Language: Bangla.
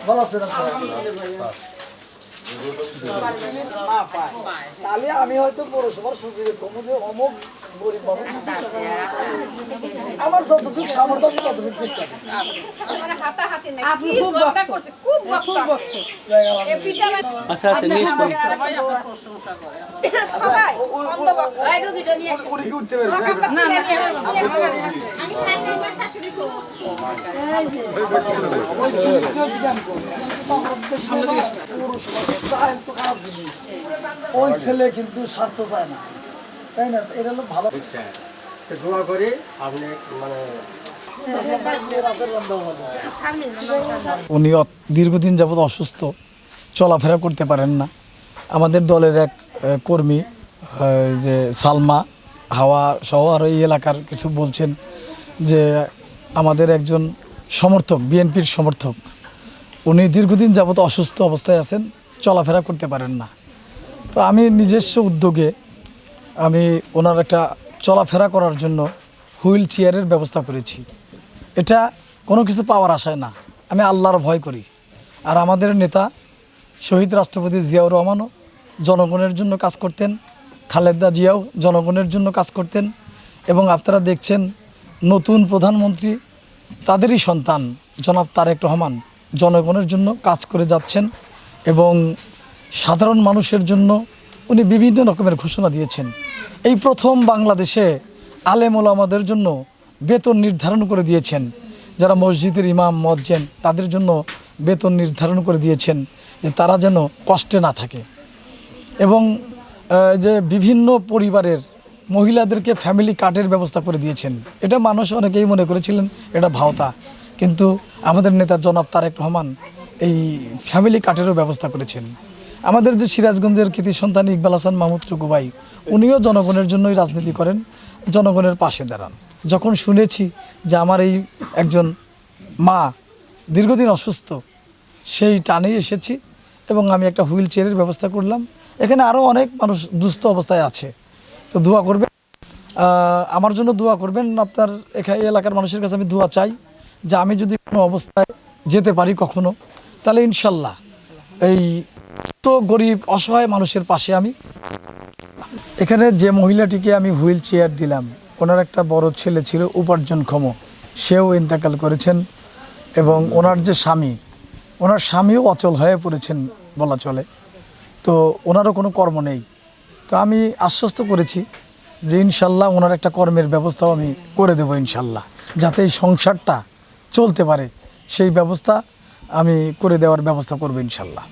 ভালো আছেন তাহলে আমি হয়তো পৌরসভার সচিব কমু যে অমুক গরিব মানুষ আমার যতটুকু সামর্থ্য আমি ততটুকু চেষ্টা আচ্ছা আচ্ছা নিয়ে আসবো। উনি কি উঠতে পারবে ওই ছেলে কিন্তু স্বার্থ চায় না, তাই না? এটা হলো ভালো। দোয়া করি আপনি মানে উনি দীর্ঘদিন যাবৎ অসুস্থ, চলাফেরা করতে পারেন না। আমাদের দলের এক কর্মী যে সালমা হাওয়া সহ আরও এই এলাকার কিছু বলছেন যে আমাদের একজন সমর্থক, বিএনপির সমর্থক, উনি দীর্ঘদিন যাবৎ অসুস্থ অবস্থায় আছেন, চলাফেরা করতে পারেন না। তো আমি নিজস্ব উদ্যোগে আমি ওনার একটা চলাফেরা করার জন্য হুইল চেয়ারের ব্যবস্থা করেছি। এটা কোনো কিছু পাওয়ার আশায় না, আমি আল্লাহর ভয় করি। আর আমাদের নেতা শহীদ রাষ্ট্রপতি জিয়াউর রহমানও জনগণের জন্য কাজ করতেন, খালেদা জিয়াও জনগণের জন্য কাজ করতেন। এবং আপনারা দেখছেন নতুন প্রধানমন্ত্রী তাদেরই সন্তান জনাব তারেক রহমান জনগণের জন্য কাজ করে যাচ্ছেন এবং সাধারণ মানুষের জন্য উনি বিভিন্ন রকমের ঘোষণা দিয়েছেন। এই প্রথম বাংলাদেশে আলেম ওলামাদের জন্য বেতন নির্ধারণ করে দিয়েছেন, যারা মসজিদের ইমাম মুয়াজ্জিন তাদের জন্য বেতন নির্ধারণ করে দিয়েছেন যে তারা যেন কষ্টে না থাকে। এবং যে বিভিন্ন পরিবারের মহিলাদেরকে ফ্যামিলি কার্ডের ব্যবস্থা করে দিয়েছেন। এটা মানুষ অনেকেই মনে করেছিলেন এটা ভাওতা, কিন্তু আমাদের নেতা জনাব তারেক রহমান এই ফ্যামিলি কার্ডেরও ব্যবস্থা করেছেন। আমাদের যে সিরাজগঞ্জের কৃতি সন্তান ইকবাল হাসান মাহমুদ টুকু ভাই, উনিও জনগণের জন্যই রাজনীতি করেন, জনগণের পাশে দাঁড়ান। যখন শুনেছি যে আমার এই একজন মা দীর্ঘদিন অসুস্থ, সেই টানেই এসেছি এবং আমি একটা হুইল চেয়ারের ব্যবস্থা করলাম। এখানে আরও অনেক মানুষ দুস্থ অবস্থায় আছে, তো দোয়া করবেন, আমার জন্য দোয়া করবেন। আপনার এখানে এলাকার মানুষের কাছে আমি দোয়া চাই যে আমি যদি কোনো অবস্থায় যেতে পারি কখনো, তাহলে ইনশাল্লাহ এই তো গরিব অসহায় মানুষের পাশে আমি। এখানে যে মহিলাটিকে আমি হুইল চেয়ার দিলাম, ওনার একটা বড় ছেলে ছিল উপার্জনক্ষম, সেও ইন্তেকাল করেছেন। এবং ওনার যে স্বামী, ওনার স্বামীও অচল হয়ে পড়েছেন বলা চলে, তো ওনারও কোনো কর্ম নেই। তো আমি আশ্বস্ত করেছি যে ইনশাল্লাহ ওনার একটা কর্মের ব্যবস্থাও আমি করে দেবো ইনশাল্লাহ, যাতে এই সংসারটা চলতে পারে সেই ব্যবস্থা আমি করে দেওয়ার ব্যবস্থা করবো ইনশাল্লাহ।